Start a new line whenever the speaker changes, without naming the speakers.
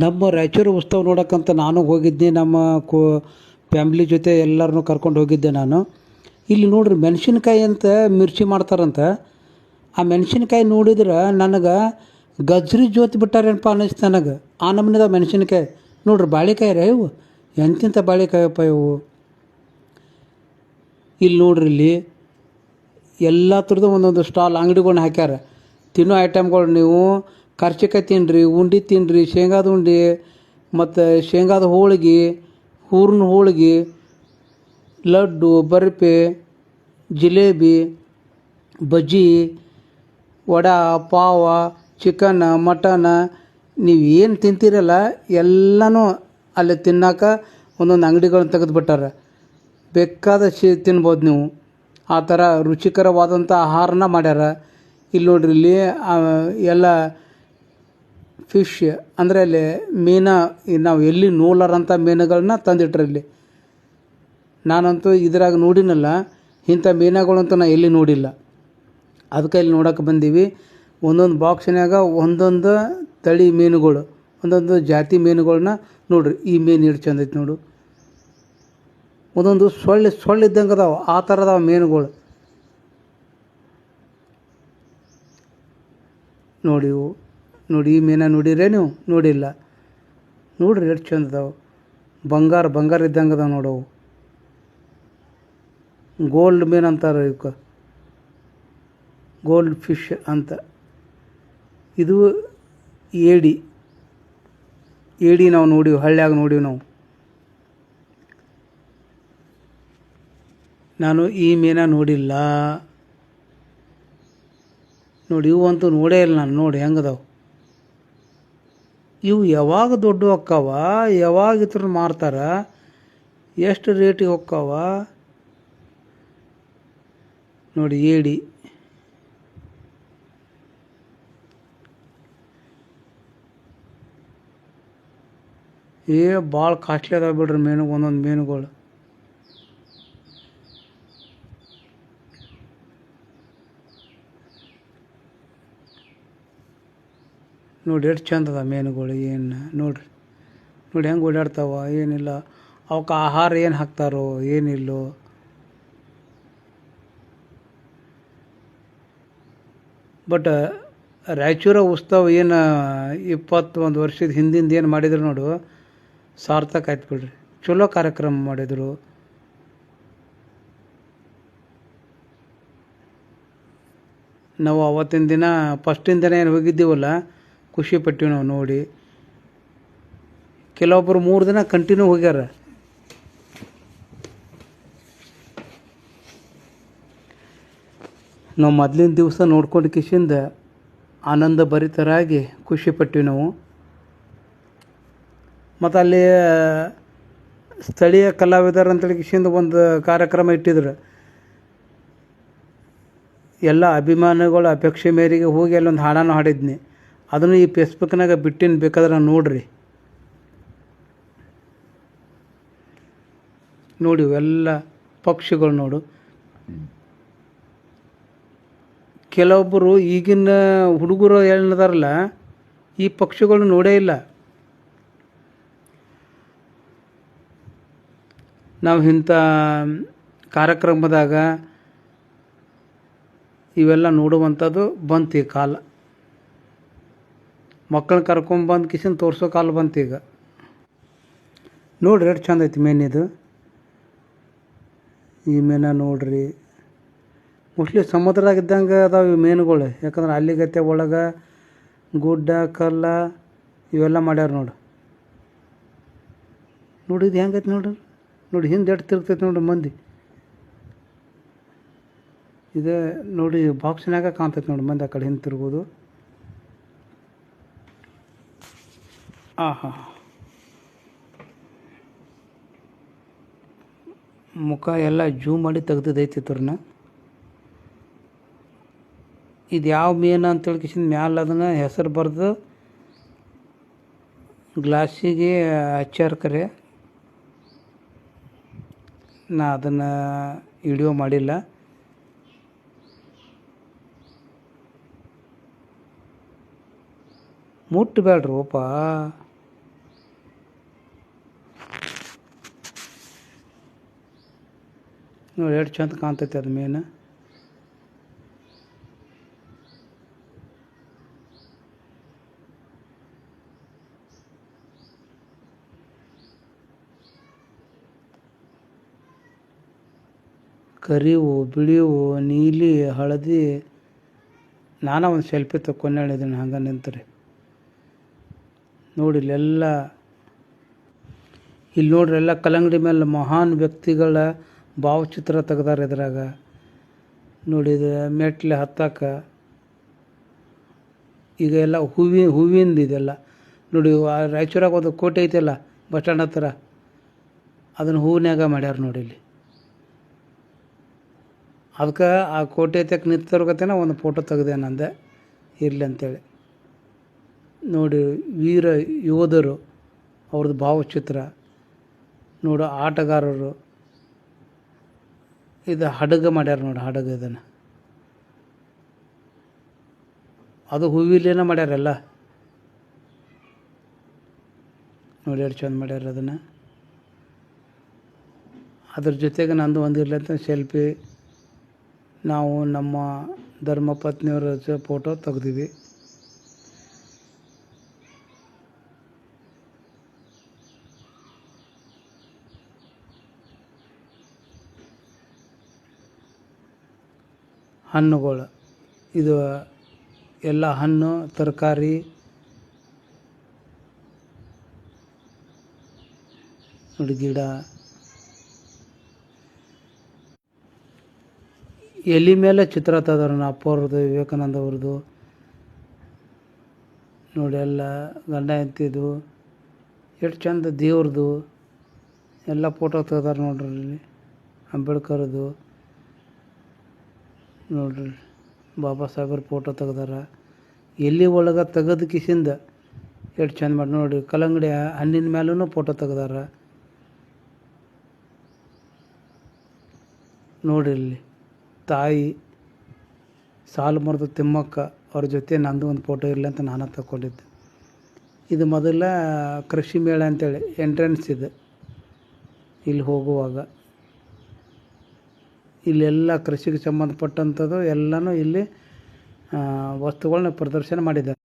ನಮ್ಮ ರಾಯಚೂರು ಉತ್ಸವ ನೋಡೋಕ್ಕಂತ ನಾನು ಹೋಗಿದ್ದೆ. ನಮ್ಮ ಫ್ಯಾಮ್ಲಿ ಜೊತೆ ಎಲ್ಲರನ್ನೂ ಕರ್ಕೊಂಡು ಹೋಗಿದ್ದೆ ನಾನು. ಇಲ್ಲಿ ನೋಡ್ರಿ ಮೆಣಸಿನ್ಕಾಯಿ ಅಂತ ಮಿರ್ಚಿ ಮಾಡ್ತಾರಂತ. ಆ ಮೆಣಸಿನ್ಕಾಯಿ ನೋಡಿದ್ರೆ ನನಗೆ ಗಜ್ರಿ ಜೋತ್ ಬಿಟ್ಟಾರೇನಪ್ಪ ಅನ್ನಿಸ್ತು ನನಗೆ. ಆ ನಮೂನಿದ ಮೆಣಸಿನ್ಕಾಯಿ ನೋಡ್ರಿ. ಬಾಳೆಕಾಯಿ ರೀ ಇವು, ಎಂತೆಂಥ ಬಾಳೆಕಾಯಪ್ಪ ಇವು. ಇಲ್ಲಿ ನೋಡ್ರಿ, ಇಲ್ಲಿ ಎಲ್ಲ ಥರದ್ದು ಒಂದೊಂದು ಸ್ಟಾಲ್ ಅಂಗಡಿಗಳ್ನ ಹಾಕ್ಯಾರ. ತಿನ್ನೋ ಐಟಮ್ಗಳು ನೀವು ಕರ್ಚಿಕಾಯಿ ತಿನ್ನಿರಿ, ಉಂಡೆ ತಿನ್ನಿರಿ, ಶೇಂಗಾದ ಉಂಡೆ ಮತ್ತು ಶೇಂಗಾದ ಹೋಳ್ಗೆ, ಹೂರ್ಣ ಹೋಳ್ಗೆ, ಲಡ್ಡು, ಬರ್ಫಿ, ಜಿಲೇಬಿ, ಬಜ್ಜಿ, ವಡೆ, ಪಾವ, ಚಿಕನ್, ಮಟನ್, ನೀವು ಏನು ತಿಂತೀರಲ್ಲ ಎಲ್ಲನೂ ಅಲ್ಲಿ ತಿನ್ನೋಕೆ ಒಂದೊಂದು ಅಂಗಡಿಗಳನ್ನ ತೆಗೆದುಬಿಟ್ಟಾರ. ಬೇಕಾದ ತಿನ್ಬೋದು ನೀವು. ಆ ಥರ ರುಚಿಕರವಾದಂಥ ಆಹಾರನ ಮಾಡ್ಯಾರ. ಇಲ್ಲಿ ನೋಡ್ರಿ, ಇಲ್ಲಿ ಎಲ್ಲ ಫಿಶ್ ಅಂದರೆ ಅಲ್ಲಿ ಮೀನು ನಾವು ಎಲ್ಲಿ ನೋಡ್ಲಾರಂಥ ಮೀನುಗಳನ್ನ ತಂದಿಟ್ರಿ ಇಲ್ಲಿ. ನಾನಂತೂ ಇದ್ರಾಗ ನೋಡಿನಲ್ಲ, ಇಂಥ ಮೀನುಗಳಂತೂ ನಾನು ಎಲ್ಲಿ ನೋಡಿಲ್ಲ. ಅದಕ್ಕೆ ಇಲ್ಲಿ ನೋಡೋಕೆ ಬಂದೀವಿ. ಒಂದೊಂದು ಬಾಕ್ಸಿನಾಗ ಒಂದೊಂದು ತಳಿ ಮೀನುಗಳು, ಒಂದೊಂದು ಜಾತಿ ಮೀನುಗಳನ್ನ ನೋಡ್ರಿ. ಈ ಮೀನು ಎಷ್ಟು ಚಂದ ಐತೆ ನೋಡು. ಒಂದೊಂದು ಸೊಳ್ಳೆ ಇದ್ದಂಗೆ ಅದಾವೆ, ಆ ಥರ ಅದಾವೆ ಮೀನುಗಳು ನೋಡಿ. ಇವು ನೋಡಿ, ಈ ಮೀನ ನೋಡಿರೇ ನೀವು? ನೋಡಿಲ್ಲ. ನೋಡ್ರಿ ಎಷ್ಟು ಚಂದ ಅದಾವೆ. ಬಂಗಾರ ಇದ್ದಂಗೆ ಅದಾವೆ ನೋಡವು. ಗೋಲ್ಡ್ ಮೀನು ಅಂತಾರೆ ಇವಕ್ಕೆ, ಗೋಲ್ಡ್ ಫಿಶ್ ಅಂತ. ಇದು ಏಡಿ ನಾವು ನೋಡಿವಿ, ಹಳ್ಳ್ಯಾಗ ನೋಡಿವಿ ನಾವು. ನಾನು ಈ ಮೀನ ನೋಡಿಲ್ಲ ನೋಡಿ. ಇವು ಅಂತೂ ನೋಡೇ ಇಲ್ಲ ನಾನು. ನೋಡಿ ಹೆಂಗದಾವು ಇವು. ಯಾವಾಗ ದೊಡ್ಡ ಹೊಕ್ಕಾವ, ಯಾವಾಗ ಇದ್ರ ಮಾರ್ತಾರ, ಎಷ್ಟು ರೇಟಿಗೆ ಹೊಕ್ಕಾವ ನೋಡಿ. ಏಡಿ ಭಾಳ ಕಾಸ್ಟ್ಲಿ ಅದಾವೆ ಬಿಡ್ರಿ ಮೀನು, ಒಂದೊಂದು ಮೀನುಗಳು. ನೋಡಿ ಎಷ್ಟು ಚಂದ ಅದ ಮೀನುಗಳು. ಏನು ನೋಡ್ರಿ, ನೋಡಿ ಹೆಂಗೆ ಓಡಾಡ್ತಾವ. ಏನಿಲ್ಲ ಅವಕ್ಕೆ ಆಹಾರ ಏನು ಹಾಕ್ತಾರೋ ಏನಿಲ್ಲೋ. ಬಟ್ ರಾಯಚೂರು ಉತ್ಸವ ಏನು 21 ವರ್ಷದ ಹಿಂದಿಂದ ಏನು ಮಾಡಿದ್ರು ನೋಡು, ಸಾರ್ಥಕ ಆಯ್ತು ಬಿಡ್ರಿ. ಚಲೋ ಕಾರ್ಯಕ್ರಮ ಮಾಡಿದರು. ನಾವು ಅವತ್ತಿನ ದಿನ ಫಸ್ಟಿನ ದಿನ ಏನು ಹೋಗಿದ್ದೀವಲ್ಲ, ಖುಷಿ ಪಟ್ಟಿವಿ ನಾವು ನೋಡಿ. ಕೆಲವೊಬ್ಬರು 3 ದಿನ ಕಂಟಿನ್ಯೂ ಹೋಗ್ಯಾರ. ನಾವು ಮೊದಲಿನ ದಿವಸ ನೋಡ್ಕೊಂಡು ಕಿಶಿಂದ ಆನಂದ ಭರಿತರಾಗಿ ಖುಷಿ ಪಟ್ಟಿವಿ ನಾವು. ಮತ್ತು ಅಲ್ಲಿ ಸ್ಥಳೀಯ ಕಲಾವಿದರು ಅಂತೇಳಿ ಕಿಶಿಂದ ಒಂದು ಕಾರ್ಯಕ್ರಮ ಇಟ್ಟಿದ್ರು. ಎಲ್ಲ ಅಭಿಮಾನಿಗಳ ಅಪೇಕ್ಷೆ ಮೇರೆಗೆ ಹೋಗಿ ಅಲ್ಲೊಂದು ಹಾಡನ್ನು ಹಾಡಿದ್ನಿ. ಅದನ್ನು ಈ ಫೇಸ್ಬುಕ್ನಾಗ ಬಿಟ್ಟಿನ, ಬೇಕಾದ್ರೆ ನೋಡ್ರಿ. ನೋಡಿ ಇವೆಲ್ಲ ಪಕ್ಷಿಗಳು ನೋಡು. ಕೆಲವೊಬ್ಬರು ಈಗಿನ ಹುಡುಗರು ಏನದಾರಲ್ಲ, ಈ ಪಕ್ಷಿಗಳು ನೋಡೇ ಇಲ್ಲ. ನಾವು ಇಂಥ ಕಾರ್ಯಕ್ರಮದಾಗ ಇವೆಲ್ಲ ನೋಡುವಂಥದ್ದು ಬಂತು ಈ ಕಾಲ. ಮಕ್ಕಳನ್ನ ಕರ್ಕೊಂಬಂದು ಕಿಶನ್ ತೋರಿಸೋ ಕಾಲ ಬಂತು ಈಗ. ನೋಡ್ರಿ ಎಷ್ಟು ಚಂದ ಐತಿ ಮೀನಿದು. ಈ ಮೀನ ನೋಡ್ರಿ, ಮೋಸ್ಟ್ಲಿ ಸಮುದ್ರದಾಗಿದ್ದಂಗೆ ಅದಾವೆ ಈ ಮೀನುಗಳು. ಯಾಕಂದ್ರೆ ಅಲ್ಲಿಗತ್ತೆ ಒಳಗೆ ಗುಡ್ಡ ಕಲ್ಲ ಇವೆಲ್ಲ ಮಾಡ್ಯಾರ ನೋಡು. ನೋಡಿದ್ದು ಹೆಂಗೈತಿ ನೋಡ್ರಿ. ನೋಡಿ ಹಿಂದೆ ಎಷ್ಟು ತಿರುಗ್ತೈತೆ ನೋಡ್ರಿ ಮಂದಿ. ಇದೆ ನೋಡಿ, ಬಾಕ್ಸಿನಾಗ ಕಾಣ್ತೈತೆ ನೋಡಿ ಮಂದಿ ಆ ಕಡೆ ಹಿಂದೆ ತಿರ್ಬೋದು. ಆಹಾ, ಮುಖ ಎಲ್ಲ ಜೂಮ್ ಮಾಡಿ ತೆಗ್ದೈತಿ ಇದ್ರನ್ನ. ಇದು ಯಾವ ಮೀನು ಅಂತೇಳಿ ಕಿಶನ್ ಮ್ಯಾಲೆ ಅದನ್ನು ಹೆಸರು ಬರೆದು ಗ್ಲಾಸಿಗೆ ಹಚ್ಚಾರ. ಕರೆ ನಾ ಅದನ್ನು ವಿಡಿಯೋ ಮಾಡಿಲ್ಲ. ಮುಟ್ಟಬೇಡ್ರಿ ಓಪ. ನೋಡಿ ಎಷ್ಟು ಚಂದ ಕಾಣ್ತೈತೆ ಅದು ಮೀನು. ಕರಿವು, ಬಿಳಿವು, ನೀಲಿ, ಹಳದಿ. ನಾನಾ ಒಂದು ಸೆಲ್ಫಿ ತಕ್ಕೊಂಡು ಹೇಳಿದ್ದೀನಿ ಹಂಗೆ ನಿಂತ್ರಿ. ನೋಡಿ ಇಲ್ಲೆಲ್ಲ, ಇಲ್ಲಿ ನೋಡ್ರಿ ಎಲ್ಲ ಕಲ್ಲಂಗಡಿ ಮೇಲೆ ಮಹಾನ್ ವ್ಯಕ್ತಿಗಳ ಭಾವಚಿತ್ರ ತೆಗ್ದಾರ ಇದ್ರಾಗ. ನೋಡಿ ಇದು ಮೆಟ್ಲೆ ಹತ್ತಕ್ಕ ಈಗ ಎಲ್ಲ ಹೂವಿಂದ ಇದೆಲ್ಲ. ನೋಡಿ ರಾಯಚೂರಾಗ ಒಂದು ಕೋಟೆ ಐತೆಲ್ಲ ಬಸ್ ಸ್ಟ್ಯಾಂಡ್ ಹತ್ರ, ಅದನ್ನು ಹೂವಿನಾಗ ಮಾಡ್ಯಾರ ನೋಡಿ ಇಲ್ಲಿ. ಅದಕ್ಕೆ ಆ ಕೋಟೆ ತಕ್ಕ ನಿಂತಿರ್ಗತೇನೆ ಒಂದು ಫೋಟೋ ತೆಗ್ದೆ ನಂದೆ ಇರಲಿ ಅಂತೇಳಿ. ನೋಡಿ ವೀರ ಯೋಧರು ಅವ್ರದ್ದು ಭಾವಚಿತ್ರ. ನೋಡು ಆಟಗಾರರು. ಇದು ಹಡಗು ಮಾಡ್ಯಾರ ನೋಡಿ, ಹಡಗು ಇದನ್ನು. ಅದು ಹೂವಿಲೇನ ಮಾಡ್ಯಾರಲ್ಲ ನೋಡಿ ಎಷ್ಟು ಚಂದ ಮಾಡ್ಯಾರ ಅದನ್ನು. ಅದ್ರ ಜೊತೆಗೆ ನಂದು ಒಂದಿರಲಿ ಅಂತ ಸೆಲ್ಫಿ ನಾವು ನಮ್ಮ ಧರ್ಮಪತ್ನಿಯವರ ಫೋಟೋ ತೆಗ್ದೀವಿ. ಹಣ್ಣುಗಳು, ಇದು ಎಲ್ಲ ಹಣ್ಣು ತರಕಾರಿ. ನೋಡಿ ಗಿಡ, ಎಲೆ ಮೇಲೆ ಚಿತ್ರ ತೆಗೆದಾರ ಅಪ್ಪ ಅವ್ರದ್ದು, ವಿವೇಕಾನಂದ ಅವ್ರದ್ದು. ನೋಡಿ ಎಲ್ಲ ಗಂಡ ಹೆಂಡ್ತಿದು ಎಷ್ಟು ಚಂದ, ದೇವ್ರದ್ದು ಎಲ್ಲ ಫೋಟೋ ತೆಗ್ದಾರ ನೋಡ್ರಿ ಇಲ್ಲಿ. ಅಂಬೇಡ್ಕರ್ದು ನೋಡ್ರಿ, ಬಾಬಾ ಸಾಹೇಬ್ರ ಫೋಟೋ ತೆಗ್ದಾರ. ಎಲ್ಲಿ ಒಳಗೆ ತೆಗೆದ ಕಿಸಿಂದ ಎಷ್ಟು ಚಂದ ಮಾಡಿ ನೋಡಿ. ಕಲ್ಲಂಗಡಿ ಹಣ್ಣಿನ ಮೇಲೂ ಫೋಟೋ ತೆಗ್ದಾರ ನೋಡ್ರಿ ಇಲ್ಲಿ. ತಾಯಿ ಸಾಲು ಮರದ ತಿಮ್ಮಕ್ಕ ಅವ್ರ ಜೊತೆ ನಂದು ಒಂದು ಫೋಟೋ ಇರಲಿ ಅಂತ ನಾನು ತಗೊಂಡಿದ್ದೆ. ಇದು ಮೊದಲ ಕೃಷಿ ಮೇಳ ಅಂತೇಳಿ ಎಂಟ್ರೆನ್ಸ್ ಇದೆ ಇಲ್ಲಿ ಹೋಗುವಾಗ. ಇಲ್ಲೆಲ್ಲ ಕೃಷಿಗೆ ಸಂಬಂಧಪಟ್ಟಂಥದ್ದು ಎಲ್ಲನೂ ಇಲ್ಲಿ ವಸ್ತುಗಳನ್ನ ಪ್ರದರ್ಶನ ಮಾಡಿದ್ದಾರೆ.